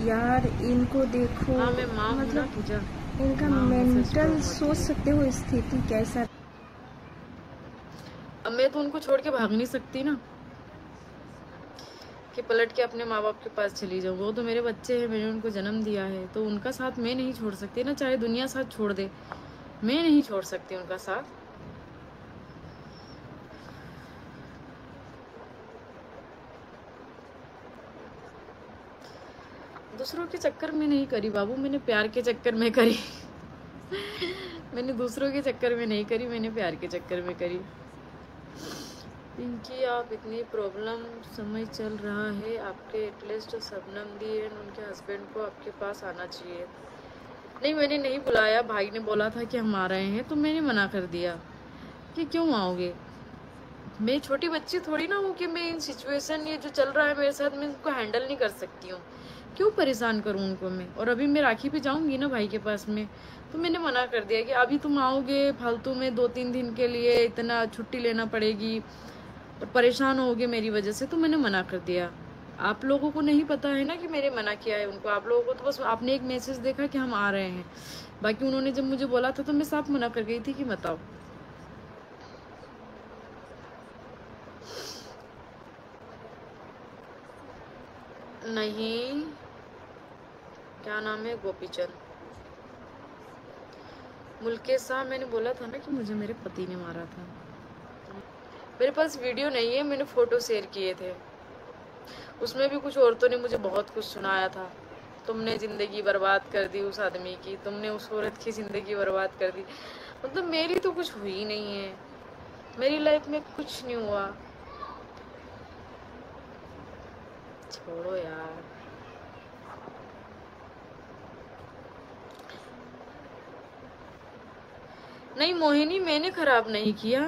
यार इनको देखो, हाँ मैं माँ हूँ ना मतलब पूजा, इनका माँ हूँ, मेंटल सिस्टर सोच होती है। सकते हो स्थिति कैसा। अब मैं तो उनको छोड़ के भाग नहीं सकती ना, कि पलट के अपने माँ बाप के पास चली जाऊँ। वो तो मेरे बच्चे हैं, मैंने उनको जन्म दिया है, तो उनका साथ मैं नहीं छोड़ सकती ना, चाहे दुनिया साथ छोड़ दे, मैं नहीं छोड़ सकती उनका साथ। दूसरों के चक्कर में नहीं करी बाबू, मैंने प्यार के चक्कर में करी। मैंने दूसरों के चक्कर में नहीं करी, मैंने प्यार के चक्कर में करी। पिंकी आप इतनी प्रॉब्लम समझ चल रहा है, आपके एटलीस्ट शबनम दी एंड उनके हस्बैंड को आपके पास आना चाहिए। नहीं मैंने नहीं बुलाया, भाई ने बोला था कि हम आ रहे हैं, तो मैंने मना कर दिया कि क्यों आओगे। मैं छोटी बच्ची थोड़ी ना हूँ कि मैं इन सिचुएशन ये जो चल रहा है मेरे साथ मैं उनको हैंडल नहीं कर सकती हूँ, क्यों परेशान करूँ उनको मैं। और अभी मैं राखी पे जाऊंगी ना भाई के पास में, तो मैंने मना कर दिया कि अभी तुम आओगे फालतू में 2-3 दिन के लिए, इतना छुट्टी लेना पड़ेगी और परेशान होगे मेरी वजह से, तो मैंने मना कर दिया। आप लोगों को नहीं पता है ना कि मैंने मना किया है उनको, आप लोगों को तो बस आपने एक मैसेज देखा कि हम आ रहे हैं, बाकी उन्होंने जब मुझे बोला था तो मैं साफ मना कर गई थी कि मत आओ। नहीं क्या नाम है, गोपीचंद मुल्केश साहब, मैंने बोला था ना कि मुझे मेरे पति ने मारा था। मेरे पास वीडियो नहीं है, मैंने फोटो शेयर किए थे, उसमें भी कुछ औरतों ने मुझे बहुत कुछ सुनाया था। तुमने जिंदगी बर्बाद कर दी उस आदमी की, तुमने उस औरत की जिंदगी बर्बाद कर दी। मतलब मेरी तो कुछ हुई नहीं है, मेरी लाइफ में कुछ नहीं हुआ। छोड़ो यार। नहीं मोहिनी मैंने खराब नहीं किया।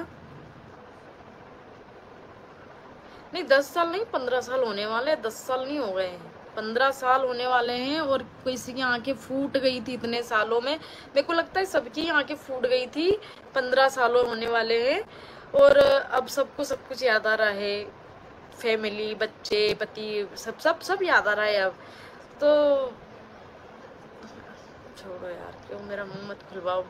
नहीं 10 साल नहीं 15 साल होने वाले, 10 साल नहीं हो गए हैं, 15 साल होने वाले हैं। और किसी की आंखें फूट गई थी इतने सालों में, मेरे को लगता है सबकी आंखें फूट गई थी, 15 सालों होने वाले हैं। और अब सबको सब कुछ याद आ रहा है, फैमिली, बच्चे, पति, सब सब सब याद आ रहा है अब तो। छोड़ो यार, क्यों मेरा मुंह मत खुलवाओ,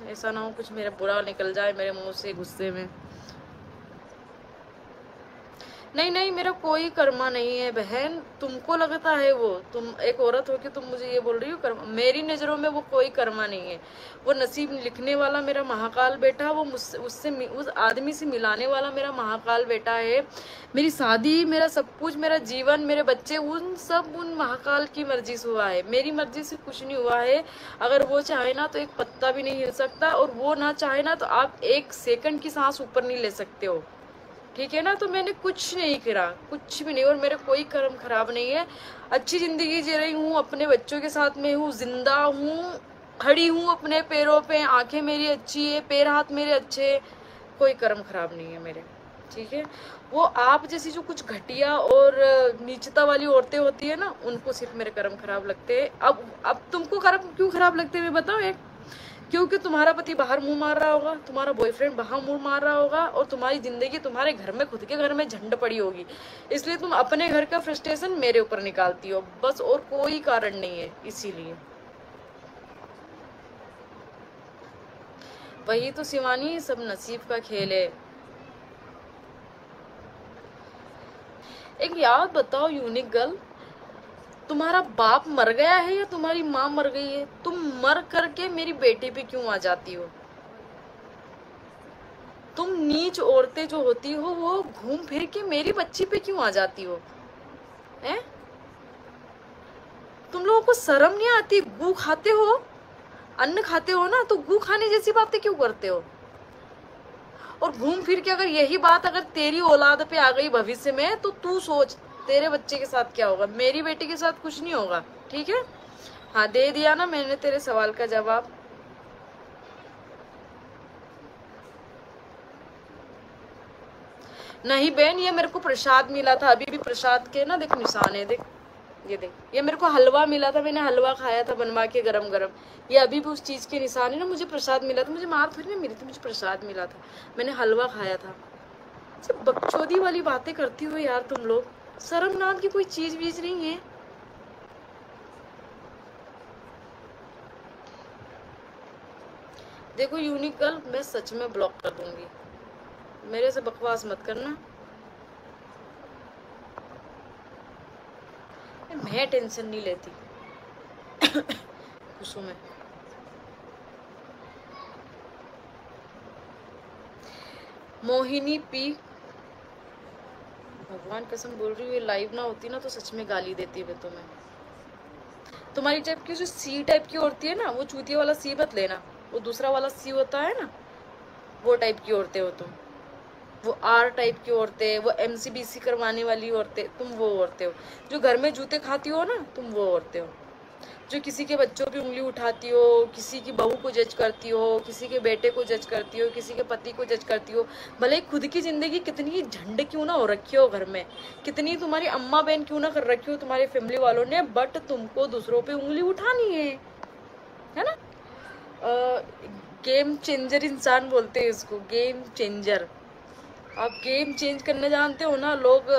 ऐसा ना हो कुछ मेरा बुरा निकल जाए मेरे मुंह से गुस्से में। नहीं नहीं मेरा कोई कर्मा नहीं है बहन, तुमको लगता है वो, तुम एक औरत हो कि तुम मुझे ये बोल रही हो कर्मा, मेरी नज़रों में वो कोई कर्मा नहीं है। वो नसीब लिखने वाला मेरा महाकाल बेटा, वो मुझसे उससे उस आदमी से मिलाने वाला मेरा महाकाल बेटा है। मेरी शादी, मेरा सब कुछ, मेरा जीवन, मेरे बच्चे, उन सब उन महाकाल की मर्जी से हुआ है, मेरी मर्जी से कुछ नहीं हुआ है। अगर वो चाहे ना तो एक पत्ता भी नहीं हिल सकता, और वो ना चाहे ना तो आप 1 सेकंड की सांस ऊपर नहीं ले सकते हो, ठीक है ना। तो मैंने कुछ नहीं करा, कुछ भी नहीं, और मेरा कोई कर्म खराब नहीं है। अच्छी जिंदगी जी रही हूँ, अपने बच्चों के साथ में हूँ, जिंदा हूँ, खड़ी हूँ अपने पैरों पे, आंखें मेरी अच्छी है, पैर हाथ मेरे अच्छे, कोई कर्म खराब नहीं है मेरे, ठीक है। वो आप जैसी जो कुछ घटिया और नीचता वाली औरतें होती है ना, उनको सिर्फ मेरे कर्म खराब लगते हैं। अब तुमको कर्म क्यों खराब लगते हैं मैं बताऊँ एक, क्योंकि तुम्हारा पति बाहर मुंह मार रहा होगा, तुम्हारा बॉयफ्रेंड बाहर मुंह मार रहा होगा, और तुम्हारी जिंदगी तुम्हारे घर में, खुद के घर में झंड पड़ी होगी, इसलिए तुम अपने घर का फ्रस्ट्रेशन मेरे ऊपर निकालती हो बस, और कोई कारण नहीं है। इसीलिए वही तो शिवानी, सब नसीब का खेल है। एक याद बताओ यूनिक गर्ल, तुम्हारा बाप मर गया है या तुम्हारी माँ मर गई है? तुम मर करके मेरी बेटी पे क्यों आ जाती हो? तुम नीच औरतें जो होती हो वो घूम फिर के मेरी बच्ची पे क्यों आ जाती हो? हैं? तुम लोगों को शर्म नहीं आती? गू खाते हो, अन्न खाते हो ना, तो गू खाने जैसी बातें क्यों करते हो? और घूम फिर के अगर यही बात अगर तेरी औलाद पे आ गई भविष्य में, तो तू सोच तेरे बच्चे के साथ क्या होगा। मेरी बेटी के साथ कुछ नहीं होगा, ठीक है। हाँ दे दिया ना मैंने तेरे सवाल का जवाब। नहीं बहन, ये मेरे को प्रसाद मिला था, अभी भी प्रसाद के ना देख निशान है, देख ये देख, ये मेरे को हलवा मिला था, मैंने हलवा खाया था बनवा के गरम गरम, ये अभी भी उस चीज के निशान है ना। मुझे प्रसाद मिला था, मुझे मार थोड़ी ना मिली थी, मुझे प्रसाद मिला था, मैंने हलवा खाया था। सब बकचोदी वाली बातें करती हो यार तुम लोग, शर्म नाम की कोई चीज वीज नहीं है। देखो यूनिकल, मैं सच में ब्लॉक कर दूंगी, मेरे से बकवास मत करना। मैं टेंशन नहीं लेती खुशू में। मोहिनी पी, भगवान कसम बोल रही हूँ, ये लाइव ना होती ना तो सच में गाली देती है तुम्हें। तुम्हारी टाइप की जो सी टाइप की औरतें है ना, वो चूतिया वाला सी मत लेना, वो दूसरा वाला सी होता है ना, वो टाइप की औरतें हो तुम। वो आर टाइप की औरतें, वो एमसीबीसी करवाने वाली औरतें, तुम वो औरतें हो। जो घर में जूते खाती हो ना, तुम वो औरतें हो। जो किसी के बच्चों पे उंगली उठाती हो, किसी की बहू को जज करती हो, किसी के बेटे को जज करती हो, किसी के पति को जज करती हो। भले ही खुद की जिंदगी कितनी झंड क्यों ना हो रखी हो घर में, कितनी तुम्हारी अम्मा बहन क्यों ना कर रखी हो तुम्हारे फैमिली वालों ने, बट तुमको दूसरों पे उंगली उठानी है ना। गेम चेंजर इंसान बोलते हैं इसको, गेम चेंजर। आप गेम चेंज करने जानते हो ना, लोग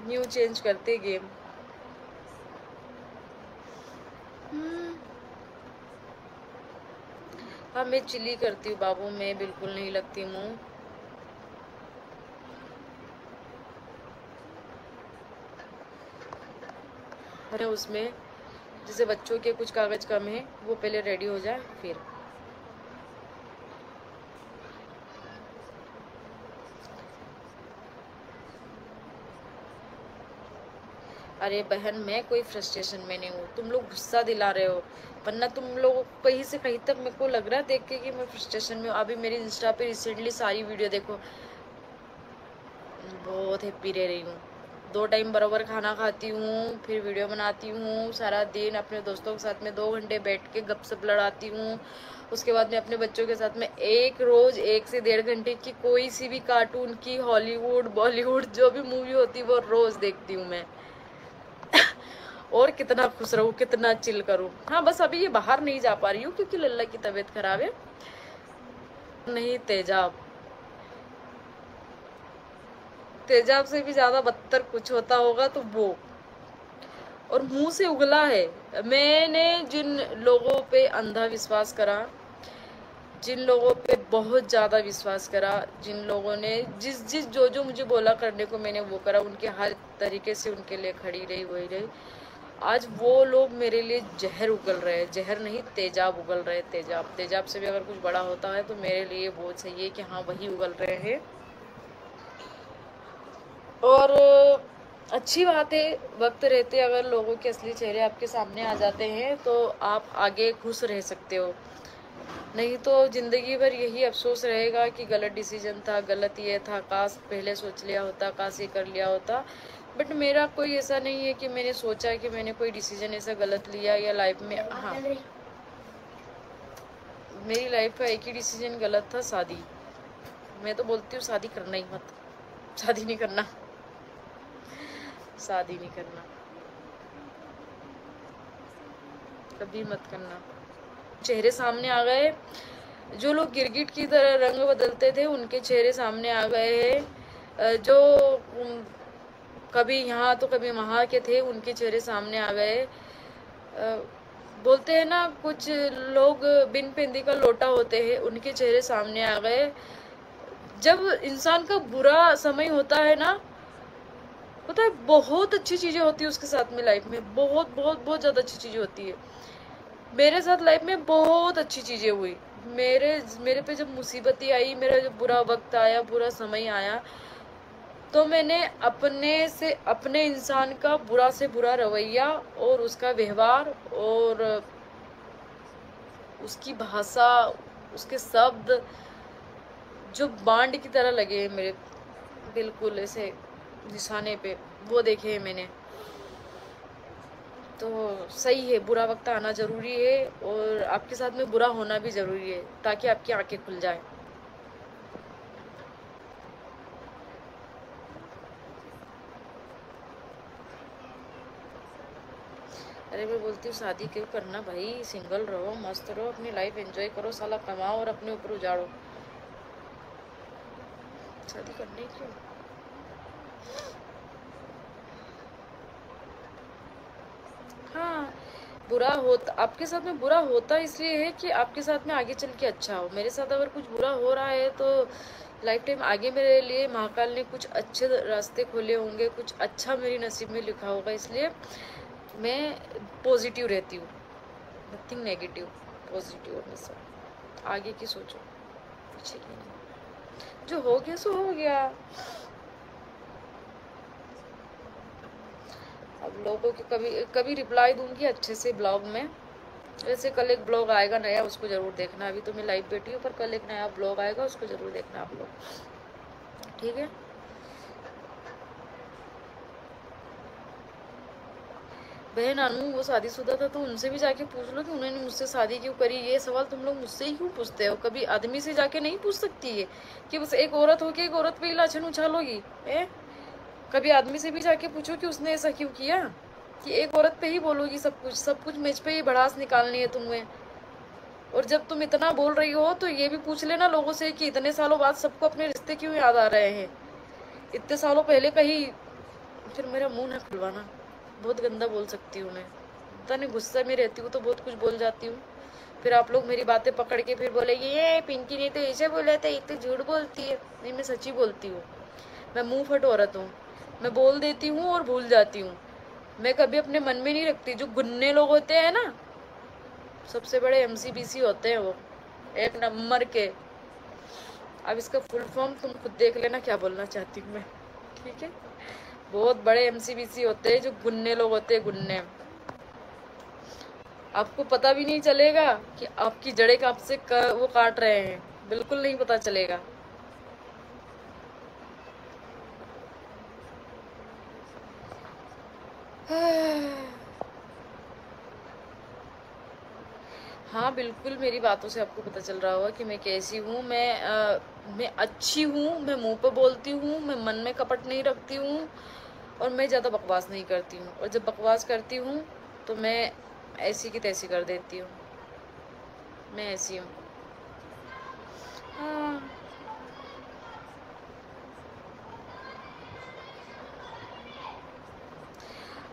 न्यू चेंज करते गेम। हाँ मैं चिली करती हूँ बाबू, मैं बिल्कुल नहीं लगती मुंह। अरे उसमें जैसे बच्चों के कुछ कागज कम है, वो पहले रेडी हो जाए फिर। अरे बहन, मैं कोई फ्रस्ट्रेशन में नहीं हूँ, तुम लोग गुस्सा दिला रहे हो, वरना तुम लोग कहीं से कहीं तक मेरे को लग रहा है देख के कि मैं फ्रस्ट्रेशन में हूँ। अभी मेरी इंस्टा पे रिसेंटली सारी वीडियो देखो, बहुत हैप्पी रह रही हूँ। 2 टाइम बराबर खाना खाती हूँ, फिर वीडियो बनाती हूँ, सारा दिन अपने दोस्तों के साथ में 2 घंटे बैठ के गपशप लड़ाती हूँ। उसके बाद में अपने बच्चों के साथ में एक रोज 1 से 1.5 घंटे की कोई सी भी कार्टून की, हॉलीवुड बॉलीवुड जो भी मूवी होती है वो रोज देखती हूँ मैं और कितना खुश रहूँ, कितना चिल करूँ। हाँ बस अभी ये बाहर नहीं जा पा रही हूँ क्योंकि लल्ला की तबीयत खराब है। नहीं तेजाब, तेजाब से भी ज्यादा बदतर कुछ होता होगा तो वो, और मुंह से उगला है। मैंने जिन लोगों पे अंधा विश्वास करा, जिन लोगों पे बहुत ज्यादा विश्वास करा, जिन लोगों ने जिस जिस जो जो मुझे बोला करने को मैंने वो करा, उनके हर तरीके से उनके लिए खड़ी रही, वही रही। आज वो लोग मेरे लिए जहर उगल रहे हैं, जहर नहीं तेजाब उगल रहे हैं। तेजाब, तेजाब से भी अगर कुछ बड़ा होता है तो मेरे लिए बहुत सही है कि हाँ वही उगल रहे हैं। और अच्छी बात है, वक्त रहते अगर लोगों के असली चेहरे आपके सामने आ जाते हैं तो आप आगे खुश रह सकते हो, नहीं तो जिंदगी भर यही अफसोस रहेगा कि गलत डिसीजन था, गलत ये था, काश पहले सोच लिया होता, काश ये कर लिया होता। बट मेरा कोई ऐसा नहीं है कि मैंने सोचा कि मैंने कोई डिसीजन ऐसा गलत लिया या लाइफ में। हाँ मेरी लाइफ का एक ही डिसीजन गलत था, शादी। मैं तो बोलती हूँ शादी करना ही मत, शादी नहीं करना, शादी नहीं करना, कभी मत करना। चेहरे सामने आ गए, जो लोग गिरगिट की तरह रंग बदलते थे उनके चेहरे सामने आ गए हैं, जो कभी यहाँ तो कभी वहाँ के थे उनके चेहरे सामने आ गए। बोलते हैं ना कुछ लोग बिन पेंदी का लोटा होते हैं, उनके चेहरे सामने आ गए। जब इंसान का बुरा समय होता है ना, पता है बहुत अच्छी चीजें होती है उसके साथ में, लाइफ में बहुत बहुत बहुत ज्यादा अच्छी चीजें होती है। मेरे साथ लाइफ में बहुत अच्छी चीजें हुई। मेरे पे जब मुसीबतें आई, मेरा जब बुरा वक्त आया, बुरा समय आया, तो मैंने अपने इंसान का बुरा से बुरा रवैया और उसका व्यवहार और उसकी भाषा, उसके शब्द जो बांड की तरह लगे मेरे बिल्कुल ऐसे निशाने पे, वो देखे हैं मैंने। तो सही है, बुरा वक्त आना जरूरी है और आपके साथ में बुरा होना भी जरूरी है ताकि आपकी आंखें खुल जाए। अरे मैं बोलती हूँ शादी क्यों करना भाई, सिंगल रहो, मस्त रहो, अपनी लाइफ एंजॉय करो, साला कमाओ और अपने ऊपर उजाड़ो, शादी करने क्यों। हाँ बुरा होता, आपके साथ में बुरा होता इसलिए है कि आपके साथ में आगे चल के अच्छा हो। मेरे साथ अगर कुछ बुरा हो रहा है तो लाइफ टाइम आगे मेरे लिए महाकाल ने कुछ अच्छे रास्ते खोले होंगे, कुछ अच्छा मेरी नसीब में लिखा होगा, इसलिए मैं पॉजिटिव रहती हूँ, नथिंग नेगेटिव, पॉजिटिव हमेशा। आगे की सोचो, पीछे की नहीं। जो हो गया सो हो गया। अब लोगों के कभी रिप्लाई दूंगी अच्छे से ब्लॉग में। वैसे कल एक ब्लॉग आएगा नया, उसको जरूर देखना। अभी तो मैं लाइव बैठी हूँ, पर कल एक नया ब्लॉग आएगा, उसको जरूर देखना आप लोग, ठीक है। बहन अनु वो शादीशुदा था, तो उनसे भी जाके पूछ लो कि उन्होंने मुझसे शादी क्यों करी। ये सवाल तुम लोग मुझसे ही क्यों पूछते हो? कभी आदमी से जाके नहीं पूछ सकती है कि बस एक औरत हो के एक औरत पे ही लाछन उछालोगी? कभी आदमी से भी जाके पूछो कि उसने ऐसा क्यों किया, कि एक औरत पे ही बोलोगी सब कुछ मेज पे ही भड़ास निकालनी है तुम्हें। और जब तुम इतना बोल रही हो तो ये भी पूछ लेना लोगों से कि इतने सालों बाद सबको अपने रिश्ते क्यों याद आ रहे हैं, इतने सालों पहले कहीं। फिर मेरा मुंह न खुलवाना, बहुत गंदा बोल सकती हूँ मैं, पता नहीं गुस्सा में रहती हूँ तो बहुत कुछ बोल जाती हूँ। फिर आप लोग मेरी बातें पकड़ के फिर बोलेगी ये पिंकी ने तो ऐसे बोला था, एक तो झूठ बोलती है। नहीं, मैं सच्ची बोलती हूँ, मैं मुंह फट औरत हूँ, मैं बोल देती हूँ और भूल जाती हूँ। मैं कभी अपने मन में नहीं रखती। जो गुन्ने लोग होते हैं ना, सबसे बड़े MCBC होते हैं वो, एक नंबर के। अब इसका फुल फॉर्म तुम खुद देख लेना क्या बोलना चाहती हूँ मैं, ठीक है। बहुत बड़े MCBC होते हैं जो गुन्ने लोग होते हैं, गुन्ने। आपको पता भी नहीं चलेगा कि आपकी जड़ें कब से वो काट रहे हैं, बिल्कुल नहीं पता चलेगा। हाँ बिल्कुल, मेरी बातों से आपको पता चल रहा होगा कि मैं कैसी हूँ। मैं अच्छी हूँ, मैं मुंह पे बोलती हूँ, मैं मन में कपट नहीं रखती हूँ, और मैं ज़्यादा बकवास नहीं करती हूँ। और जब बकवास करती हूँ तो मैं ऐसी की तैसी कर देती हूँ, मैं ऐसी हूँ। हाँ,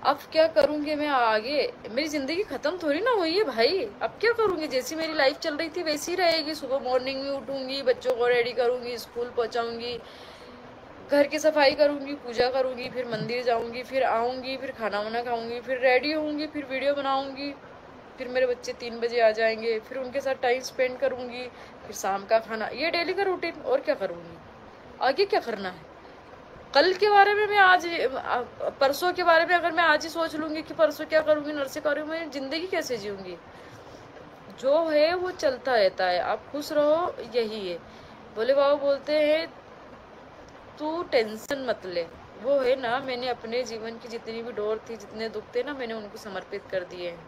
अब क्या करूँगी मैं आगे? मेरी ज़िंदगी ख़त्म थोड़ी ना हुई है भाई। अब क्या करूँगी? जैसी मेरी लाइफ चल रही थी वैसी रहेगी। सुबह मॉर्निंग में उठूँगी, बच्चों को रेडी करूँगी, स्कूल पहुँचाऊँगी, घर की सफाई करूँगी, पूजा करूँगी, फिर मंदिर जाऊँगी, फिर आऊँगी, फिर खाना वाना खाऊँगी, फिर रेडी होऊँगी, फिर वीडियो बनाऊँगी, फिर मेरे बच्चे 3 बजे आ जाएंगे, फिर उनके साथ टाइम स्पेंड करूँगी, फिर शाम का खाना। ये डेली का रूटीन। और क्या करूँगी? आगे क्या करना है? कल के बारे में मैं आज, परसों के बारे में अगर मैं आज ही सोच लूँगी कि परसों क्या करूँगी, नरसे करूँगी, मैं ज़िंदगी कैसे जीऊँगी? जो है वो चलता रहता है, आप खुश रहो, यही है। भोले बाबा बोलते हैं तू टेंशन मत ले। वो है ना, मैंने अपने जीवन की जितनी भी डोर थी, जितने दुख थे ना, मैंने उनको समर्पित कर दिए हैं।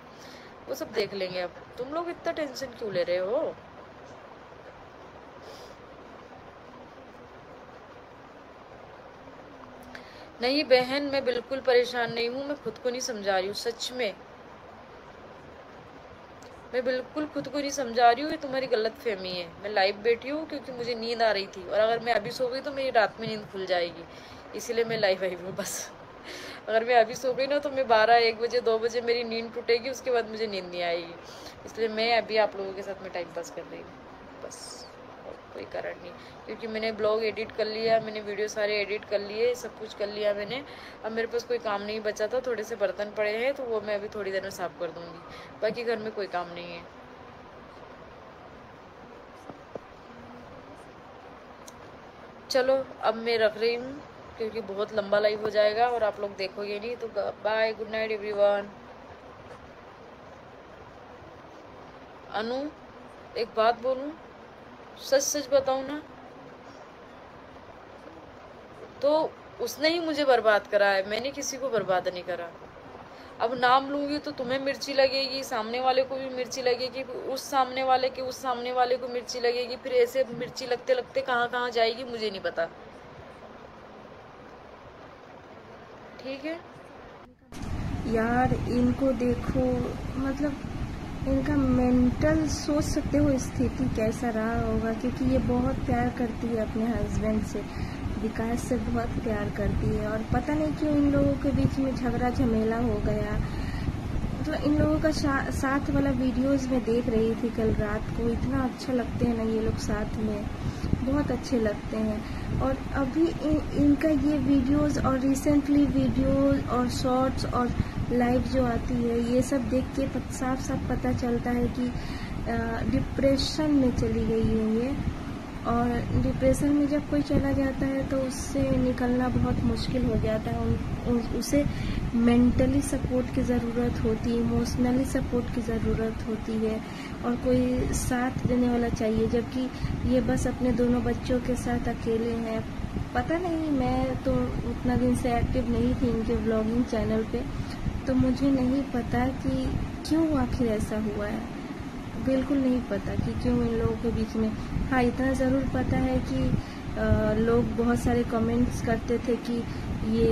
वो सब देख लेंगे। अब तुम लोग इतना टेंशन क्यों ले रहे हो? नहीं बहन, मैं बिल्कुल परेशान नहीं हूँ, मैं खुद को नहीं समझा रही हूँ, सच में मैं बिल्कुल खुद को नहीं समझा रही हूँ। ये तुम्हारी गलत फहमी है। मैं लाइव बैठी हूँ क्योंकि मुझे नींद आ रही थी, और अगर मैं अभी सो गई तो मेरी रात में नींद खुल जाएगी, इसीलिए मैं लाइव आई हूँ बस। अगर मैं अभी सो गई ना तो मैं 12-1 बजे 2 बजे मेरी नींद टूटेगी, उसके बाद मुझे नींद नहीं आएगी। इसलिए मैं अभी आप लोगों के साथ में टाइम पास कर रही हूँ बस, और कोई कारण नहीं। क्योंकि मैंने ब्लॉग एडिट कर लिया, मैंने वीडियो सारे एडिट कर लिए, सब कुछ कर लिया मैंने। अब मेरे पास कोई काम नहीं बचा था, थोड़े से बर्तन पड़े हैं तो वो मैं अभी थोड़ी देर में साफ कर दूँगी, बाकी घर में कोई काम नहीं है। चलो अब मैं रख रही हूँ क्योंकि बहुत लंबा लाइव हो जाएगा और आप लोग देखोगे नहीं। तो बाय, गुड नाइट एवरीवन। अनु एक बात बोलूं, सच सच बताऊं ना, तो उसने ही मुझे बर्बाद करा है, मैंने किसी को बर्बाद नहीं करा। अब नाम लूंगी तो तुम्हें मिर्ची लगेगी, सामने वाले को भी मिर्ची लगेगी, उस सामने वाले को मिर्ची लगेगी, फिर ऐसे मिर्ची लगते लगते कहाँ कहाँ जाएगी मुझे नहीं पता, ठीक है। यार इनको देखो, मतलब इनका मेंटल सोच सकते हो स्थिति कैसा रहा होगा, क्योंकि ये बहुत प्यार करती है अपने हस्बैंड से, विकास से बहुत प्यार करती है, और पता नहीं क्यों इन लोगों के बीच में झगड़ा झमेला हो गया। मतलब इन लोगों का साथ वाला वीडियोस में देख रही थी कल रात को, इतना अच्छा लगते हैं ना ये लोग साथ में, बहुत अच्छे लगते हैं। और अभी इनका ये वीडियोस और रिसेंटली वीडियोस और शॉर्ट्स और लाइव जो आती है, ये सब देख के साफ साफ पता चलता है कि डिप्रेशन में चली गई है ये। और डिप्रेशन में जब कोई चला जाता है तो उससे निकलना बहुत मुश्किल हो जाता है। उसे मेंटली सपोर्ट की ज़रूरत होती है, इमोशनली सपोर्ट की ज़रूरत होती है, और कोई साथ देने वाला चाहिए। जबकि ये बस अपने दोनों बच्चों के साथ अकेले हैं। पता नहीं, मैं तो उतना दिन से एक्टिव नहीं थी इनके व्लॉगिंग चैनल पे, तो मुझे नहीं पता कि क्यों आखिर ऐसा हुआ है, बिल्कुल नहीं पता कि क्यों इन लोगों के बीच में। हाँ, इतना ज़रूर पता है कि लोग बहुत सारे कमेंट्स करते थे कि ये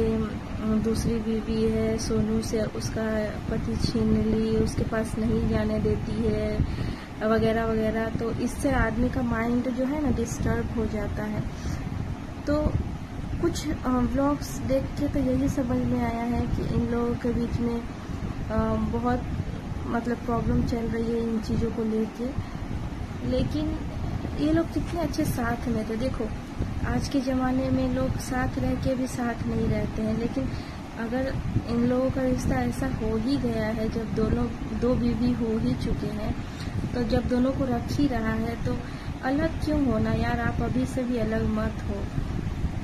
दूसरी बीवी है, सोनू से उसका पति छीन ली, उसके पास नहीं जाने देती है वगैरह वगैरह। तो इससे आदमी का माइंड जो है ना डिस्टर्ब हो जाता है। तो कुछ व्लॉग्स देख के तो यही समझ में आया है कि इन लोगों के बीच में बहुत मतलब प्रॉब्लम चल रही है इन चीज़ों को लेके। लेकिन ये लोग कितने अच्छे साथ में थे। देखो, आज के ज़माने में लोग साथ रह के भी साथ नहीं रहते हैं, लेकिन अगर इन लोगों का रिश्ता ऐसा हो ही गया है, जब दो बीवी हो ही चुके हैं, तो जब दोनों को रख ही रहा है तो अलग क्यों होना यार। आप अभी से भी अलग मत हो,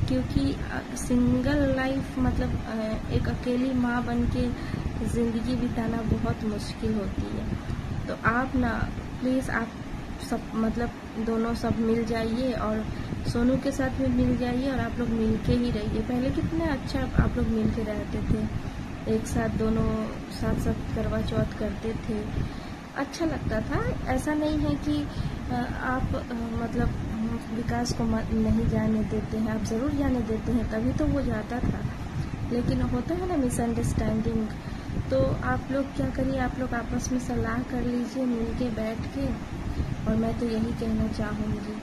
क्योंकि सिंगल लाइफ मतलब एक अकेली माँ बन के ज़िंदगी बिताना बहुत मुश्किल होती है। तो आप ना प्लीज़ आप सब मतलब दोनों सब मिल जाइए, और सोनू के साथ भी मिल जाइए, और आप लोग मिल के ही रहिए। पहले कितने अच्छा आप लोग मिल के रहते थे, एक साथ दोनों साथ साथ करवा चौथ करते थे, अच्छा लगता था। ऐसा नहीं है कि आप मतलब विकास को नहीं जाने देते हैं, आप ज़रूर जाने देते हैं, तभी तो वो जाता था। लेकिन होता है ना मिसअंडरस्टैंडिंग। तो आप लोग क्या करिए, आप लोग आपस में सलाह कर लीजिए मिल के बैठ के, और मैं तो यही कहना चाहूँगी।